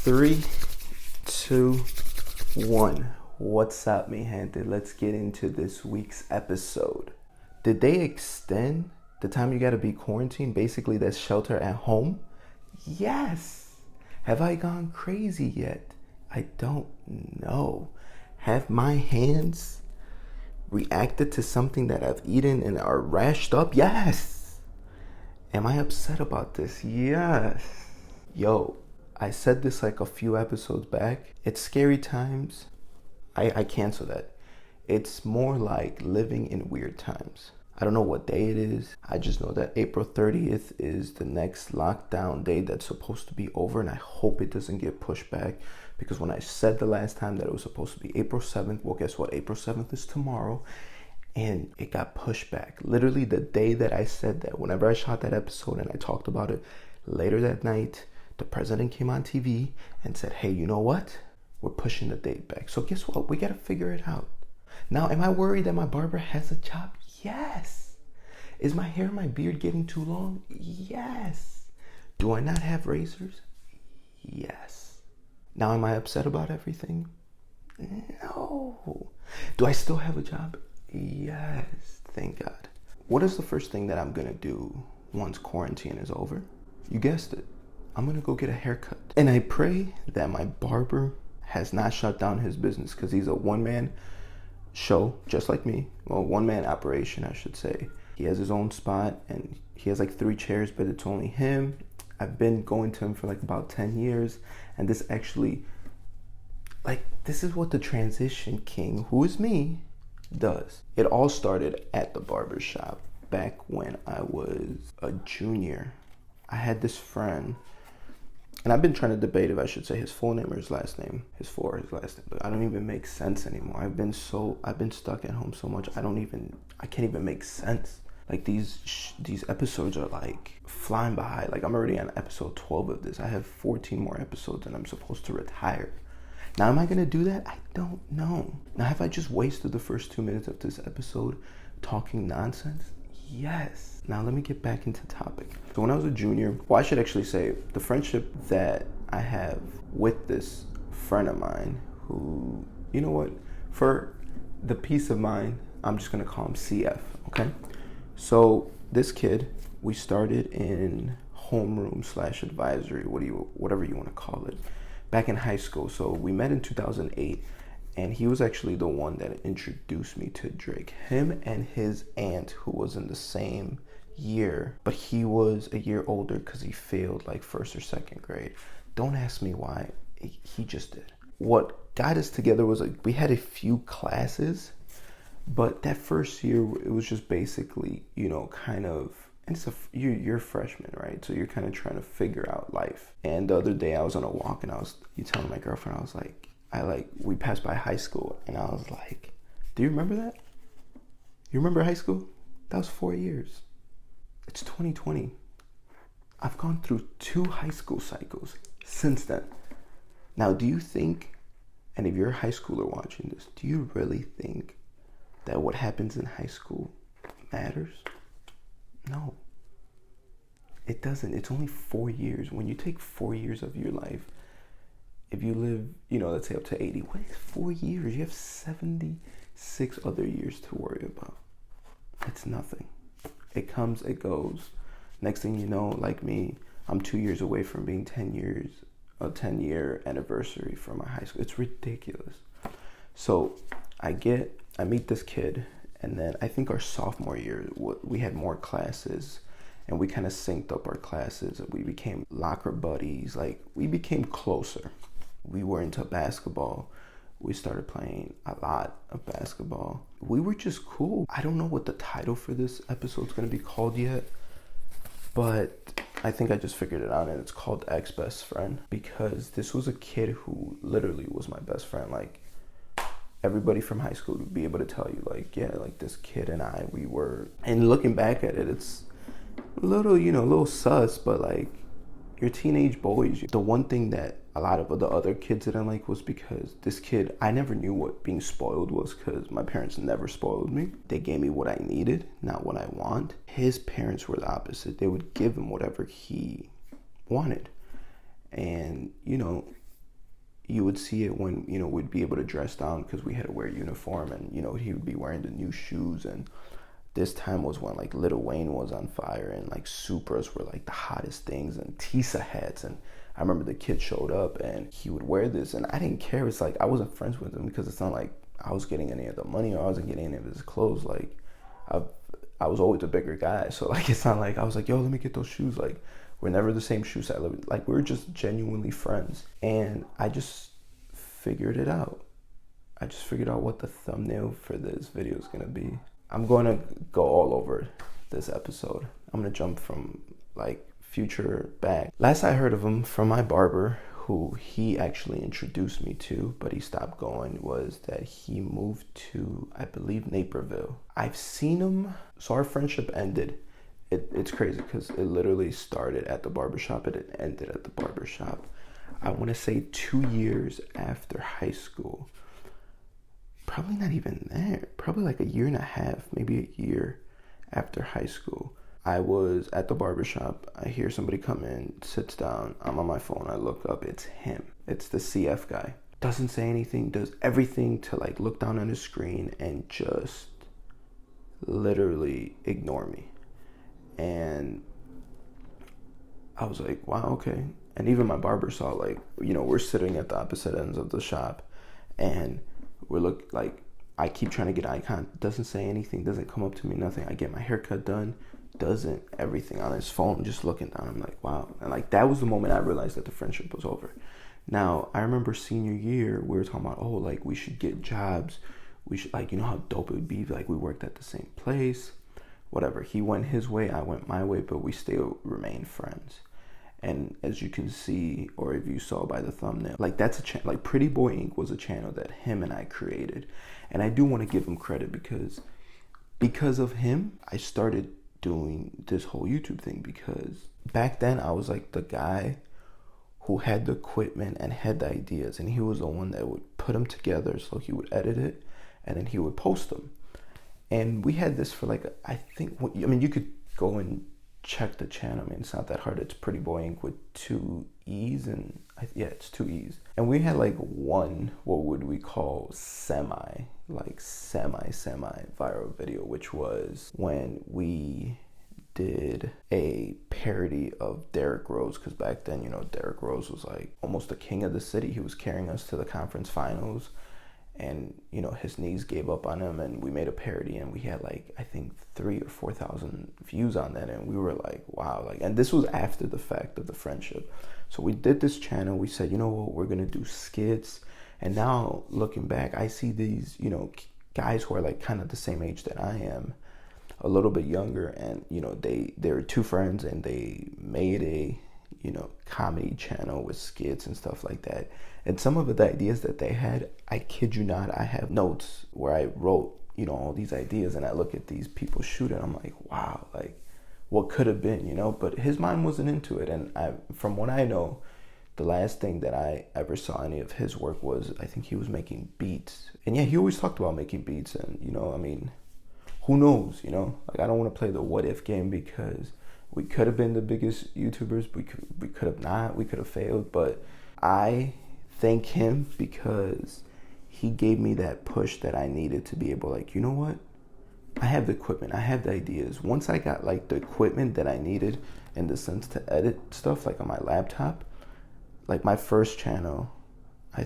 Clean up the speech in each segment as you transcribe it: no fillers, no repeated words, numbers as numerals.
Three, two, one. What's up, mi gente? Let's get into this week's episode. Did they extend the time you gotta be quarantined? Basically, that's shelter at home? Yes. Have I gone crazy yet? I don't know. Have my hands reacted to something that I've eaten and are rashed up? Yes. Am I upset about this? Yes. Yo, I said this like a few episodes back. It's scary times. I cancel that. It's more like living in weird times. I don't know what day it is. I just know that April 30th is the next lockdown day that's supposed to be over, and I hope it doesn't get pushed back, because when I said the last time that it was supposed to be April 7th, well, guess what? April 7th is tomorrow, and it got pushed back. Literally the day that I said that, whenever I shot that episode and I talked about it, later that night, the president came on TV and said, hey, you know what? We're pushing the date back. So guess what? We got to figure it out. Now, am I worried that my barber has a job? Yes. Is my hair and my beard getting too long? Yes. Do I not have razors? Yes. Now, am I upset about everything? No. Do I still have a job? Yes. Thank God. What is the first thing that I'm going to do once quarantine is over? You guessed it. I'm going to go get a haircut. And I pray that my barber has not shut down his business, because he's a one-man show, just like me. Well, one-man operation, I should say. He has his own spot, and he has like 3 chairs, but it's only him. I've been going to him for like about 10 years, and this actually, like, this is what the transition king, who is me, does. It all started at the barber shop back when I was a junior. I had this friend, and I've been trying to debate if I should say his full name or his last name, his full or his last name, but I don't even make sense anymore. I've been stuck at home so much, I can't even make sense. Like these episodes are like flying by. Like I'm already on episode 12 of this. I have 14 more episodes and I'm supposed to retire. Now, am I gonna do that? I don't know. Now, have I just wasted the first 2 minutes of this episode talking nonsense? Yes. Now let me get back into topic. So when I was a junior, well, I should actually say the friendship that I have with this friend of mine who, you know what, for the peace of mind, I'm just gonna call him CF, okay? So this kid, we started in homeroom / advisory, whatever you wanna call it, back in high school. So we met in 2008. And he was actually the one that introduced me to Drake. Him and his aunt, who was in the same year, but he was a year older because he failed like 1st or 2nd grade. Don't ask me why. He just did. What got us together was like we had a few classes, but that first year it was just basically, you know, kind of. And you're a freshman, right? So you're kind of trying to figure out life. And the other day I was on a walk and you telling my girlfriend, I was like, we passed by high school, and I was like, do you remember that? You remember high school? That was 4 years. It's 2020. I've gone through 2 high school cycles since then. Now, do you think, and if you're a high schooler watching this, do you really think that what happens in high school matters? No. It doesn't. It's only 4 years. When you take 4 years of your life, if you live, you know, let's say up to 80, what is 4 years? You have 76 other years to worry about. It's nothing. It comes, it goes. Next thing you know, like me, I'm 2 years away from being 10 years, a 10-year anniversary from my high school. It's ridiculous. So I meet this kid, and then I think our sophomore year, we had more classes, and we kind of synced up our classes. We became locker buddies. Like, we became closer. We were into basketball. We started playing a lot of basketball. We were just cool. I don't know what the title for this episode is going to be called yet, but I think I just figured it out, and it's called Ex-Best Friend, because this was a kid who literally was my best friend. Like, everybody from high school would be able to tell you, like, yeah, like this kid and I, we were, and looking back at it, it's a little sus, but like, you're teenage boys. The one thing that a lot of the other kids didn't like was because this kid, I never knew what being spoiled was, because my parents never spoiled me. They gave me what I needed, not what I want. His parents were the opposite. They would give him whatever he wanted. And, you know, you would see it when, we'd be able to dress down because we had to wear a uniform, and, he would be wearing the new shoes. And this time was when like Lil Wayne was on fire, and like Supras were like the hottest things, and Tisa hats. And I remember the kid showed up and he would wear this, and I didn't care. It's like I wasn't friends with him because it's not like I was getting any of the money or I wasn't getting any of his clothes. Like I was always a bigger guy, so like it's not like I was like, yo, let me get those shoes. Like we're never the same shoe size. Like we were just genuinely friends, and I just figured it out. I just figured out what the thumbnail for this video is gonna be. I'm going to go all over this episode. I'm going to jump from like future back. Last I heard of him from my barber, who he actually introduced me to, but he stopped going, was that he moved to, I believe, Naperville. I've seen him, so our friendship ended. It's crazy because it literally started at the barbershop and it ended at the barbershop. I want to say 2 years after high school. Probably not even there. Probably like a year and a half, maybe a year after high school. I was at the barbershop. I hear somebody come in, sits down. I'm on my phone. I look up. It's him. It's the CF guy. Doesn't say anything. Does everything to like look down on his screen and just literally ignore me. And I was like, wow, okay. And even my barber saw, like, we're sitting at the opposite ends of the shop, and I keep trying to get eye contact. Doesn't say anything, doesn't come up to me, nothing. I get my haircut done, doesn't, everything on his phone, just looking down. I'm like, wow. And like, that was the moment I realized that the friendship was over. Now, I remember senior year, we were talking about, oh, like, we should get jobs. We should, like, how dope it would be. Like, we worked at the same place, whatever. He went his way, I went my way, but we still remained friends. And as you can see, or if you saw by the thumbnail, like that's a channel, like Pretty Boy Inc. was a channel that him and I created. And I do want to give him credit because of him, I started doing this whole YouTube thing, because back then I was like the guy who had the equipment and had the ideas, and he was the one that would put them together. So he would edit it and then he would post them. And we had this for like, you could go and check the channel. I mean, it's not that hard. It's Pretty Boy Inc. with 2 E's, and it's 2 E's. And we had like one, what would we call semi viral video, which was when we did a parody of Derrick Rose, because back then, Derrick Rose was like almost the king of the city. He was carrying us to the conference finals, and his knees gave up on him, and we made a parody, and we had like, I think 3,000 or 4,000 views on that. And we were like, wow. Like, and this was after the fact of the friendship. So we did this channel. We said, you know what, we're gonna do skits. And now looking back, I see these guys who are like kind of the same age that I am, a little bit younger, and they were 2 friends, and they made a comedy channel with skits and stuff like that. And some of the ideas that they had, I kid you not, I have notes where I wrote, all these ideas, and I look at these people shoot it. I'm like, wow, like what could have been, but his mind wasn't into it. And from what I know, the last thing that I ever saw any of his work was, I think he was making beats. And yeah, he always talked about making beats, and who knows, like I don't want to play the what if game, because we could have been the biggest YouTubers. We could have not. We could have failed. But I thank him because he gave me that push that I needed to be able, like, you know what? I have the equipment. I have the ideas. Once I got like the equipment that I needed in the sense to edit stuff, like on my laptop, like my first channel, I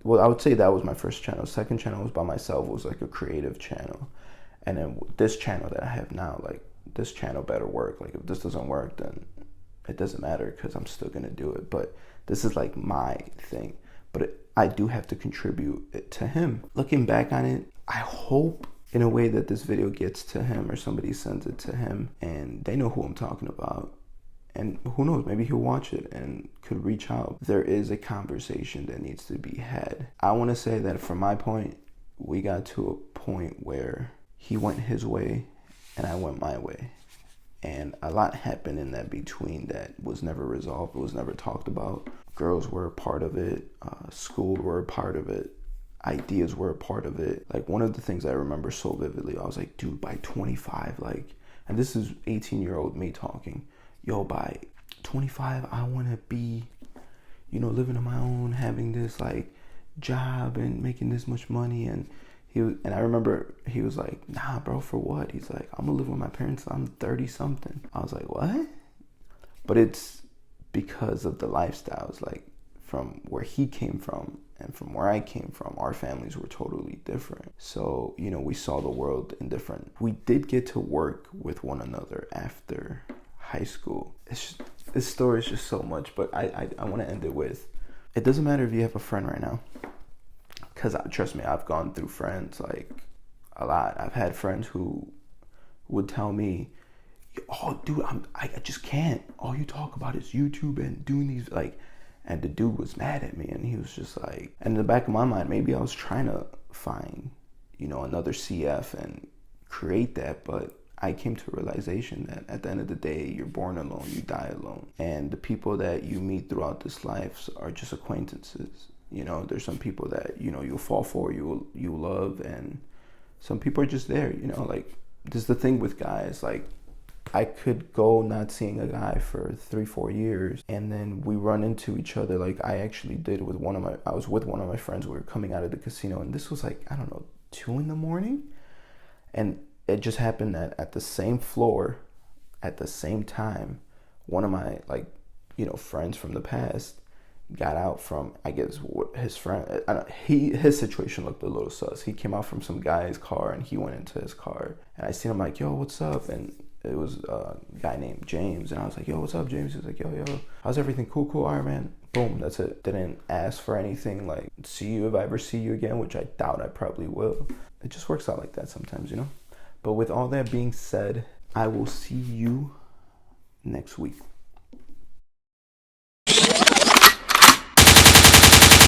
would say that was my first channel. Second channel was by myself. It was like a creative channel. And then this channel that I have now, like, this channel better work. Like, if this doesn't work, then it doesn't matter, because I'm still gonna do it. But this is like my thing. But I do have to contribute it to him. Looking back on it, I hope in a way that this video gets to him, or somebody sends it to him, and they know who I'm talking about. And who knows, maybe he'll watch it and could reach out. There is a conversation that needs to be had. I want to say that from my point, we got to a point where he went his way and I went my way. And a lot happened in that between that was never resolved. It was never talked about. Girls were a part of it. School were a part of it. Ideas were a part of it. Like, one of the things I remember so vividly, I was like, dude, by 25, like, and this is 18-year-old me talking, yo, by 25, I want to be, living on my own, having this like job and making this much money. And I remember he was like, nah, bro, for what? He's like, I'm gonna live with my parents. I'm 30 something. I was like, what? But it's because of the lifestyles, like from where he came from and from where I came from, our families were totally different. So, we saw the world in different. We did get to work with one another after high school. This story is just so much, but I want to end it with, it doesn't matter if you have a friend right now, because trust me, I've gone through friends like a lot. I've had friends who would tell me, oh dude, I just can't, all you talk about is YouTube and doing these like, and the dude was mad at me, and he was just like, and in the back of my mind, maybe I was trying to find another CF and create that, but I came to a realization that at the end of the day, you're born alone, you die alone, and the people that you meet throughout this life are just acquaintances. There's some people that you'll fall for, you love, and some people are just there. Like, this is the thing with guys, like, I could go not seeing a guy for 3-4 years, and then we run into each other. Like I actually did with I was with one of my friends. We were coming out of the casino, and this was like, I don't know, 2 a.m. And it just happened that at the same floor, at the same time, one of my friends from the past got out from, I guess, his friend. His situation looked a little sus. He came out from some guy's car, and he went into his car, and I seen him like, yo, what's up? And it was a guy named James, and I was like, yo, what's up, James? He was like, yo, how's everything? Cool, all right, man. Boom, that's it. Didn't ask for anything, like, see you if I ever see you again, which I doubt I probably will. It just works out like that sometimes, But with all that being said, I will see you next week.